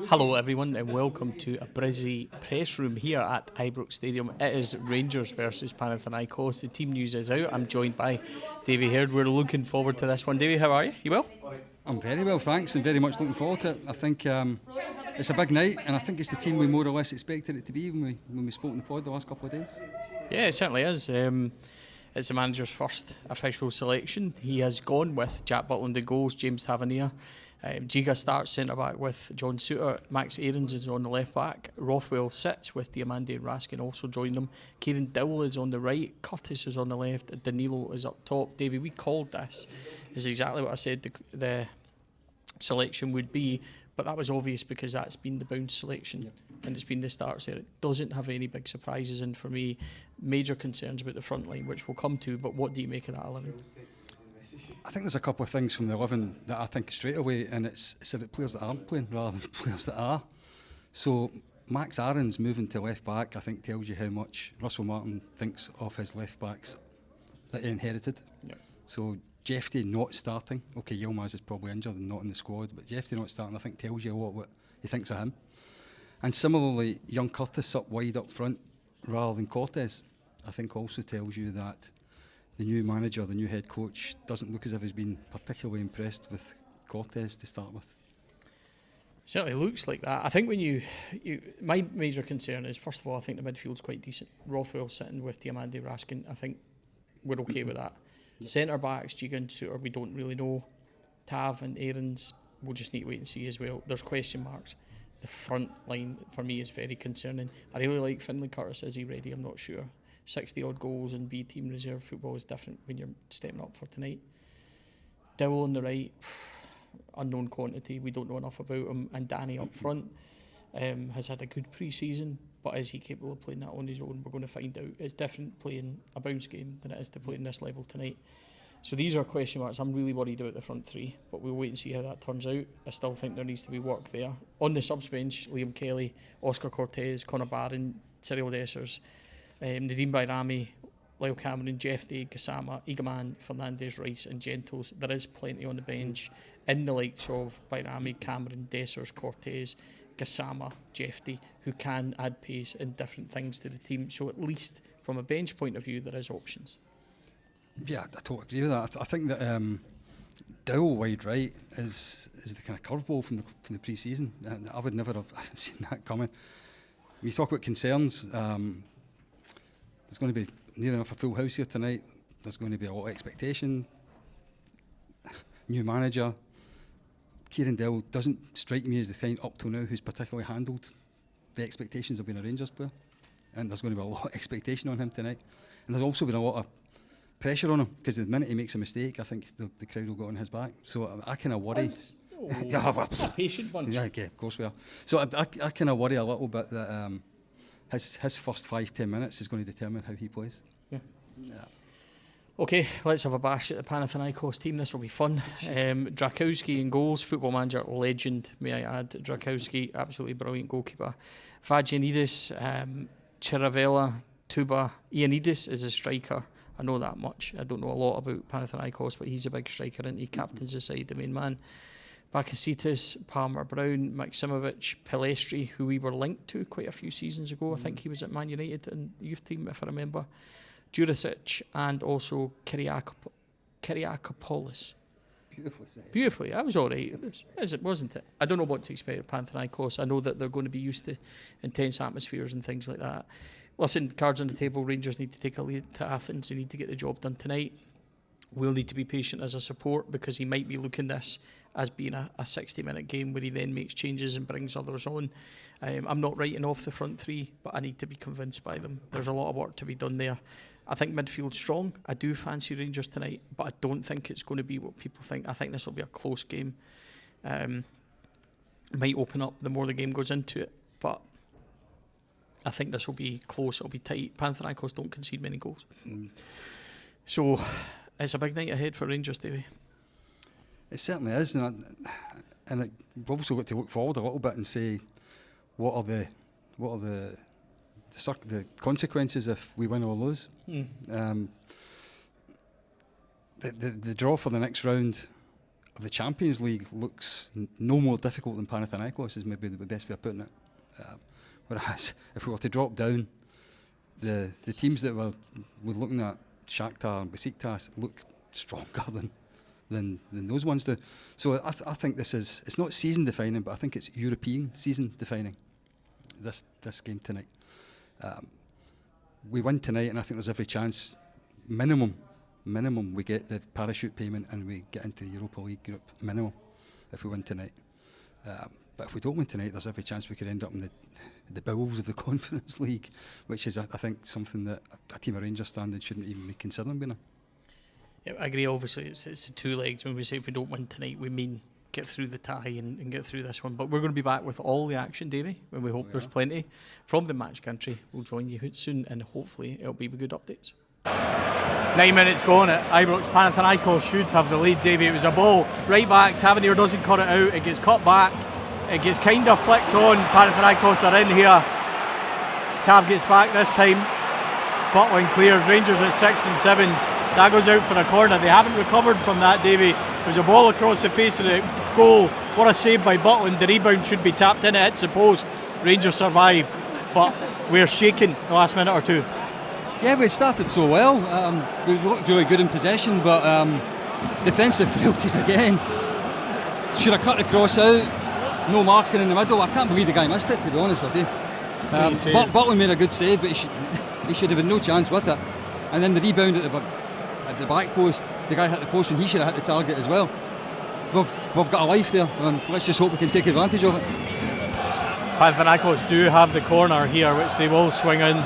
Hello everyone and welcome to a busy press room here at Ibrox Stadium. It is Rangers versus Panathinaikos. The team news is out. I'm joined by Davie here. We're looking forward to this one. Davie, how are you? You well? I'm very well, thanks, and very much looking forward to it. I think it's a big night, and I think it's the team we more or less expected it to be when we spoke in the pod the last couple of days. Yeah, it certainly is. It's the manager's first official selection. He has gone with Jack Butland in goals, James Tavernier. Giga starts centre-back with John Souttar. Max Aarons is on the left-back. Rothwell sits with Diamande and Raskin also joined them. Kieran Dowell is on the right. Curtis is on the left. Danilo is up top. Davey, we called this. This is exactly what I said the selection would be, but that was obvious because that's been the bounce selection and it's been the starts there. It doesn't have any big surprises in for me. Major concerns about the front line, which we'll come to, but what do you make of that 11? I think there's a couple of things from the 11 that I think straight away, and it's about players that aren't playing rather than players that are. So Max Aarons moving to left back, I think, tells you how much Russell Martin thinks of his left backs that he inherited. Yep. So Jeffy not starting, okay, Yilmaz is probably injured and not in the squad, but Jeffy not starting, I think, tells you a lot what he thinks of him. And similarly, young Curtis up wide up front rather than Cortez, I think also tells you that the new manager, the new head coach, doesn't look as if he's been particularly impressed with Cortez to start with. Certainly looks like that. I think when you my major concern is, first of all, I think the midfield's quite decent. Rothwell sitting with Diamande, Raskin, I think we're okay with that. Yep. Centre backs, Giga and Souttar, we don't really know. Tav and Aarons, we'll just need to wait and see as well. There's question marks. The front line for me is very concerning. I really like Finlay Curtis. Is he ready? I'm not sure. 60 odd goals in B team reserve football is different when you're stepping up for tonight. Dowell on the right, unknown quantity, we don't know enough about him. And Danny up front has had a good pre-season, but is he capable of playing that on his own? We're going to find out. It's different playing a bounce game than it is to play in this level tonight. So these are question marks. I'm really worried about the front three, but we'll wait and see how that turns out. I still think there needs to be work there. On the subs bench, Liam Kelly, Oscar Cortez, Connor Barron, Cyril Dessers, Nadeem Bayrami, Lyle Cameron, Jeff Day, Gassama, Igaman, Fernandez, Rice and Gentles. There is plenty on the bench in the likes of Bayrami, Cameron, Dessers, Cortez, Gassama, Jeff Day, who can add pace and different things to the team. So at least from a bench point of view, there is options. Yeah, I totally agree with that. I think that Dowell wide right is the kind of curveball from the pre-season. I would never have seen that coming. When you talk about concerns, there's going to be near enough a full house here tonight. There's going to be a lot of expectation. New manager. Kieran Dowell doesn't strike me as the kind up till now who's particularly handled the expectations of being a Rangers player. And there's going to be a lot of expectation on him tonight. And there's also been a lot of pressure on him, because the minute he makes a mistake, I think the crowd will go on his back. So I kind of worry. A patient bunch. Yeah, okay, of course we are. So I kind of worry a little bit that his first 5-10 minutes is going to determine how he plays. Yeah. Okay, let's have a bash at the Panathinaikos team. This will be fun. Drakowski in goals, football manager legend, may I add. Drakowski, absolutely brilliant goalkeeper. Vagianidis, Chiravella, Tuba. Ioannidis is a striker. I know that much. I don't know a lot about Panathinaikos, but he's a big striker and he captains the side, the main man. Bakasitas, Palmer Brown, Maksimovic, Pelestri, who we were linked to quite a few seasons ago. I think he was at Man United in the youth team, if I remember. Juricic and also Kyriakopoulos. Beautifully. That was all right, wasn't it? I don't know what to expect of Panathinaikos. I know that they're going to be used to intense atmospheres and things like that. Listen, cards on the table, Rangers need to take a lead to Athens. They need to get the job done tonight. We'll need to be patient as a support because he might be looking this as being a 60-minute game where he then makes changes and brings others on. I'm not writing off the front three, but I need to be convinced by them. There's a lot of work to be done there. I think midfield's strong. I do fancy Rangers tonight, but I don't think it's going to be what people think. I think this will be a close game. Might open up the more the game goes into it, but I think this will be close, it'll be tight. Panathinaikos don't concede many goals. So it's a big night ahead for Rangers, Davey. It certainly is, and we've also got to look forward a little bit and say, what are the consequences if we win or lose? The draw for the next round of the Champions League looks no more difficult than Panathinaikos, is maybe the best way of putting it. Whereas if we were to drop down, the teams that we're looking at, Shakhtar and Besiktas, look stronger than those ones do. So I think it's not season defining, but I think it's European season defining, this game tonight. We win tonight, and I think there's every chance, minimum we get the parachute payment and we get into the Europa League group, minimum, if we win tonight. But if we don't win tonight, there's every chance we could end up in the bowels of the Conference League, which is, I think, something that a team of Rangers standing shouldn't even be considering being in. Yeah, I agree. Obviously, it's the two legs. When we say if we don't win tonight, we mean get through the tie and get through this one. But we're going to be back with all the action, Davie, when we hope there's plenty from the match country. We'll join you soon, and hopefully it'll be with good updates. 9 minutes gone at Ibrox. Panathinaikos should have the lead, Davie. It was a ball right back. Tavernier doesn't cut it out. It gets cut back. It gets kind of flicked on. Panathinaikos are in here. Tav gets back this time. Butland clears. Rangers at 6 and 7s. That goes out for a corner. They haven't recovered from that, Davie. There's a ball across the face of the goal. What a save by Butland. The rebound should be tapped in. It hits the post. Rangers survive, but we're shaking the last minute or two. Yeah, we started so well. We looked really good in possession, but defensive frailties again. Should have cut the cross out. No marking in the middle. I can't believe the guy missed it, to be honest with you. Butland made a good save, but he should have had no chance with it. And then the rebound at the back post, the guy hit the post when he should have hit the target as well. We've got a life there, and let's just hope we can take advantage of it. Panathinaikos do have the corner here, which they will swing in.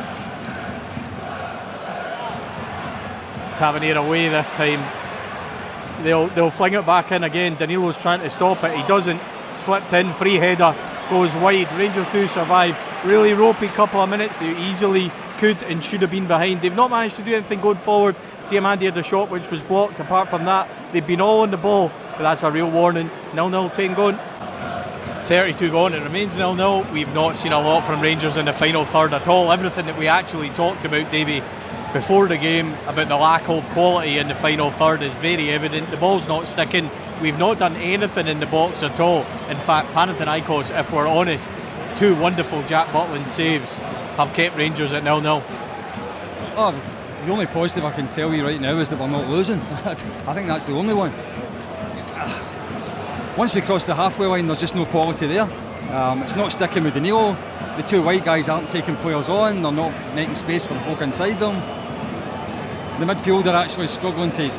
Tavernier away this time. They'll fling it back in again. Danilo's trying to stop it. He doesn't. It's flipped in. Free header goes wide. Rangers do survive. Really ropey couple of minutes. They easily could and should have been behind. They've not managed to do anything going forward. Diamandi had the shot which was blocked. Apart from that, they've been all on the ball, but that's a real warning. 0-0, 10 gone. 32 gone. It remains 0-0. We've not seen a lot from Rangers in the final third at all. Everything that we actually talked about, Davie, before the game about the lack of quality in the final third is very evident. The ball's not sticking. We've not done anything in the box at all. In fact, Panathinaikos, if we're honest, two wonderful Jack Butland saves have kept Rangers at 0-0. Oh, the only positive I can tell you right now is that we're not losing. I think that's the only one. Once we cross the halfway line, there's just no quality there. It's not sticking with Danilo. The two white guys aren't taking players on. They're not making space for the folk inside them. The midfield are actually struggling to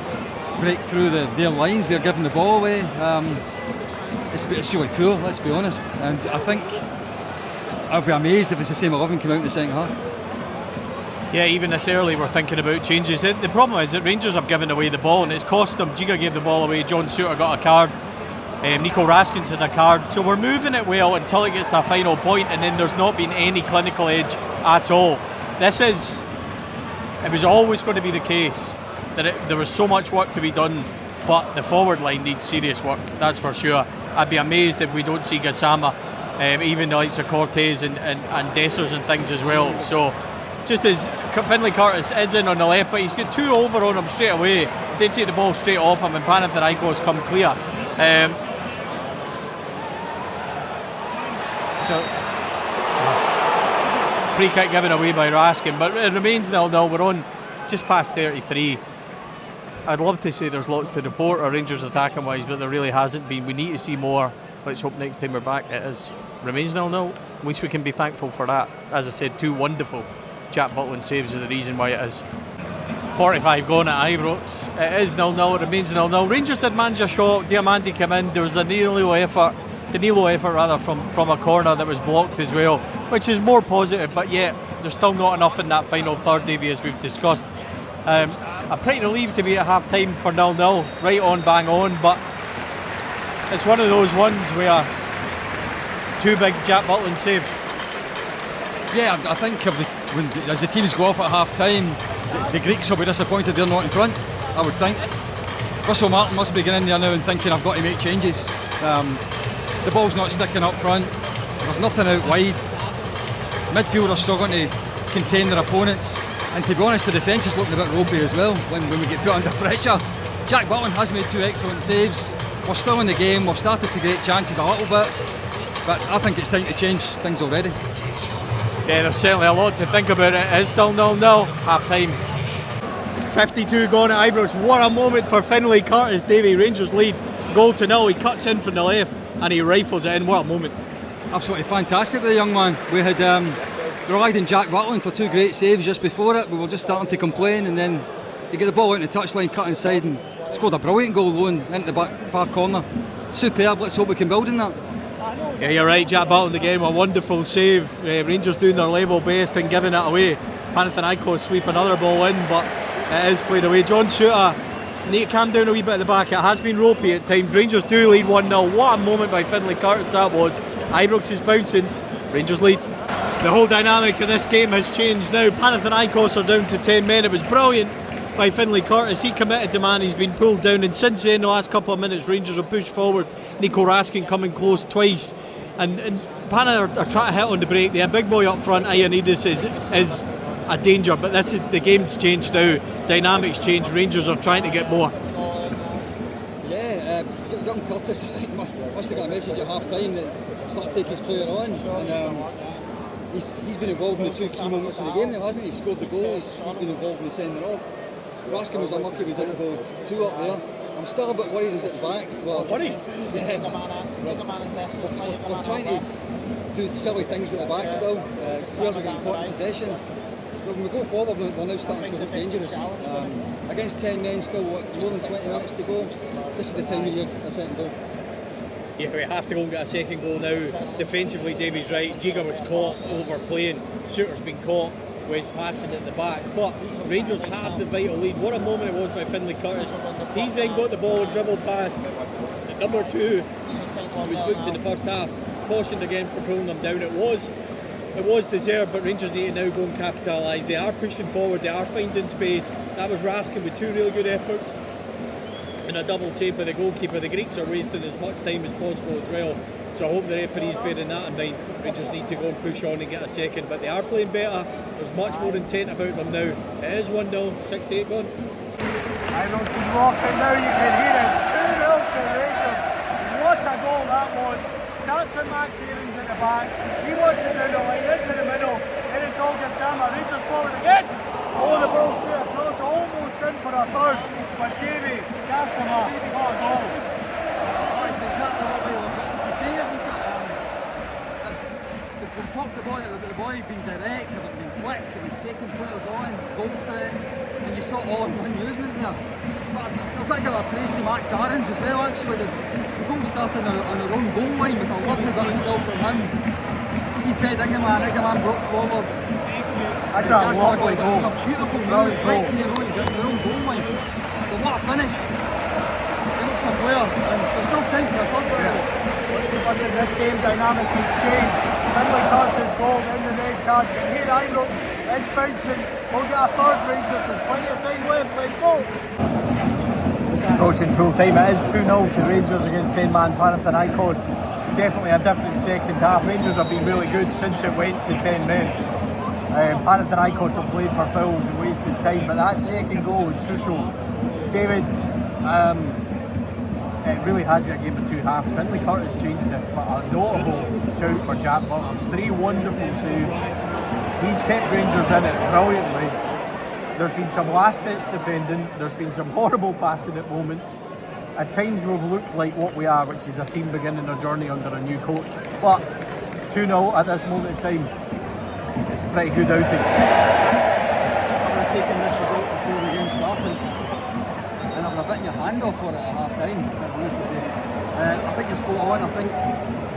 break through their lines. They're giving the ball away. It's really poor, let's be honest. And I think I'll be amazed if it's the same 11 come out in the second half. Yeah, even this early we're thinking about changes. The problem is that Rangers have given away the ball and it's cost them. Giga gave the ball away, John Suter got a card, Nico Raskins had a card. So we're moving it well until it gets to a final point, and then there's not been any clinical edge at all. It was always going to be the case that there was so much work to be done, but the forward line needs serious work, that's for sure. I'd be amazed if we don't see Gassama, even the likes of Cortez and Dessers and things as well. So just as Finlay Curtis is in on the left, but he's got two over on him straight away. They take the ball straight off him and Panathinaikos come clear. Free kick given away by Raskin, but it remains 0-0. We're on just past 33. I'd love to say there's lots to report our Rangers attacking wise, but there really hasn't been. We need to see more. Let's hope next time we're back it remains 0-0. At least we can be thankful for that. As I said, two wonderful Jack Butland saves are the reason why it is. 45 gone at Ibrox. It is 0-0. It remains 0-0. Rangers did manage a shot. Diamandi came in. There was a Danilo effort from a corner that was blocked as well, which is more positive, but yet there's still not enough in that final third, Davie, as we've discussed. I'm pretty relieved to be at half time for 0-0, right on, bang on, but it's one of those ones where two big Jack Butland saves. Yeah, I think as the teams go off at half time, the Greeks will be disappointed they're not in front, I would think. Russell Martin must be getting in there now and thinking I've got to make changes. The ball's not sticking up front, there's nothing out wide. Midfield are struggling to contain their opponents, and to be honest the defence is looking a bit ropey as well when we get put under pressure. Jack Butland has made two excellent saves, we're still in the game. We've started to create chances a little bit, but I think it's time to change things already. Yeah, there's certainly a lot to think about. It is still 0-0, half time. 52 gone at Ibrox. What a moment for Finlay Curtis, Davie. Rangers lead, goal to nil. He cuts in from the left and he rifles it in. What a moment. Absolutely fantastic with the young man. We had relied on Jack Butland for 2 great saves just before it. We were just starting to complain, and then he got the ball out in the touchline, cut inside, and scored a brilliant goal going into the back far corner. Superb. Let's hope we can build on that. Yeah, you're right. Jack Butland again, a wonderful save. Rangers doing their level best and giving it away. Panathinaikos sweep another ball in, but it is played away. John Shooter need to calm down a wee bit at the back. It has been ropey at times. Rangers do lead 1-0. What a moment by Finlay Curtis that was. Ibrox is bouncing. Rangers lead. The whole dynamic of this game has changed now. Panathinaikos are down to 10 men. It was brilliant by Finlay Curtis. He committed to man. He's been pulled down, and since then, the last couple of minutes, Rangers have pushed forward. Nico Raskin coming close twice, and Pana are trying to hit on the break. They have big boy up front. Ioannidis is a danger, but this is the game's changed now. Dynamics changed. Rangers are trying to get more. Yeah, young Curtis, I think, must have got a message at half time that start to take his player on, and he's been involved in the 2 key moments of the game now, hasn't he? He scored the goal, he's been involved in the sending off. Raskin was unlucky we didn't go 2 up there. I'm still a bit worried he's at the back. Worried? Yeah. We're trying to do silly things at the back still. Players are getting caught in possession. But when we go forward, we're now starting to look dangerous. Against 10 men, still more than 20 minutes to go. This is the time we need a second goal. Yeah, we have to go and get a second goal now. Defensively, Davie's right. Jiga was caught overplaying. Shooter's been caught. West passing at the back. But Rangers have the vital lead. What a moment it was by Finlay Curtis. He's then got the ball and dribbled past number 2, who was booked in the first half. Cautioned again for pulling them down. It was deserved, but Rangers need to now go and capitalise. They are pushing forward. They are finding space. That was Raskin with 2 really good efforts. And a double save by the goalkeeper. The Greeks are wasting as much time as possible as well, so I hope the referee's bearing that in mind. Rangers need to go and push on and get a second, but they are playing better. There's much more intent about them now. It is 1-0, 68 gone. Ibrox is rocking now, you can hear it. 2-0 to Rangers. What a goal that was. Starts on Max Aarons at the back. He wants it down the line, into the middle. Then it's all Gassama. Rangers forward again. Oh, the ball straight across, almost in for a third. But Davie, Gassama, what a goal. That's exactly what we were to say, isn't it? We've talked about it, the boy being direct, about being quick, about taking players on, goal threat, and you saw all in one movement there. But I've got to give a praise to Max Aarons as well, actually. The goal started on the wrong goal line with a lovely bit of skill from him. He fed Iggerman broke forward. That's a lovely goal. It's a beautiful move, right from your own goal line. But what a finish. He looks a player, and there's still time for a third goal. Listen, this game dynamic has changed. Finlay Curtis' goal in the red card. You can hear Ibrox, it's bouncing. We'll get a third Rangers, there's plenty of time left, let's go. Approaching full time, it is 2-0 to Rangers against 10-man Panathinaikos. Definitely a different second half. Rangers have been really good since it went to 10 men. Panathinaikos have played for fouls and wasted time, but that second goal is crucial. David, it really has been a game of 2 halves. Finlay Curtis changed this, but a notable shout for Jack Butland. 3 wonderful saves. He's kept Rangers in it brilliantly. There's been some last-ditch defending, there's been some horrible passing at moments. At times we've looked like what we are, which is a team beginning a journey under a new coach. But 2-0 at this moment in time, it's a pretty good outing. I would have taken this result before the game started, and I would have bitten your hand off for it at half time. I think you're spot on. I think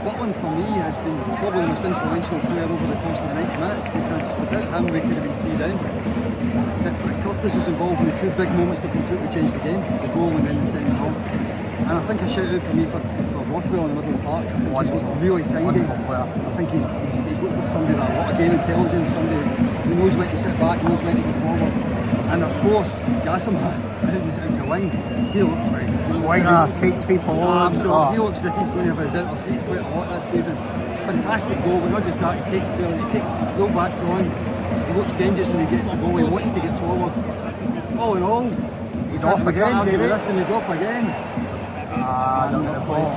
Butland for me has been probably the most influential player over the course of the 90 minutes, because without him we could have been 3 down. But Curtis was involved in the 2 big moments that completely changed the game, the goal and then the second half. And I think a shout out for me for Rothwell in the middle of the park. I think he's looked really tidy. I think he's looked at somebody with a lot of game intelligence, somebody who knows when to sit back, knows when to go forward. And of course, Gassama in the wing, he looks like Winger takes people on. Absolutely, he looks like he's going to have his outer seats quite a lot this season. Fantastic goal, but not just that, he takes full backs on. He looks dangerous when he gets the ball, he wants to get forward. All in all, he's off again, David. He's off again. I don't get the point.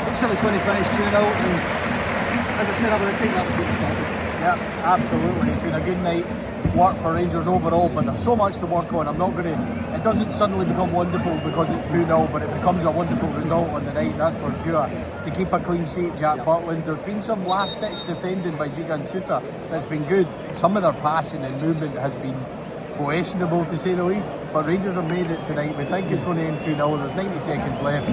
Looks like it's going to finish 2-0, and as I said, I would have taken that before it started. Yeah, absolutely. It's been a good night work for Rangers overall, but there's so much to work on. It doesn't suddenly become wonderful because it's 2-0, but it becomes a wonderful result on the night, that's for sure. To keep a clean sheet, Jack Butland. There's been some last-ditch defending by Giga and Suter that's been good. Some of their passing and movement has been questionable, to say the least, but Rangers have made it tonight. We think it's going to end 2-0. There's 90 seconds left.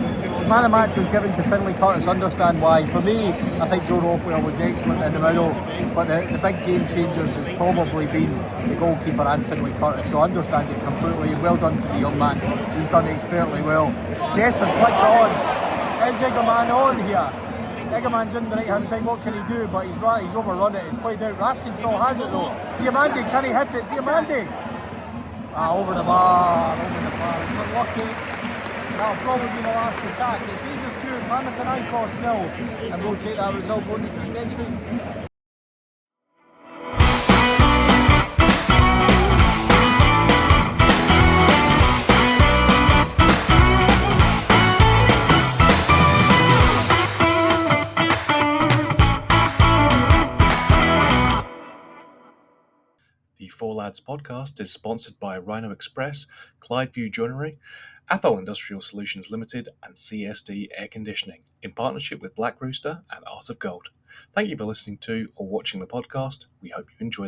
Man of match was given to Finlay Curtis. Understand why. For me, I think Joe Rothwell was excellent in the middle, but the big game changers has probably been the goalkeeper and Finlay Curtis, so I understand it completely. Well done to the young man. He's done expertly well. Guessers flicks on. Is Egerman on here? Egerman's in the right hand side, what can he do? But he's overrun it, it's played out. Raskin still has it though. Diamandi, can he hit it? Diamandi! Over the bar, it's unlucky. That'll probably be the last attack. It's Rangers 2, Panathinaikos 0, and we'll take that result going to next week. The Four Lads podcast is sponsored by Rhino Express, Clydeview Joinery, Athol Industrial Solutions Limited, and CSD Air Conditioning, in partnership with Black Rooster and Art of Gold. Thank you for listening to or watching the podcast. We hope you enjoy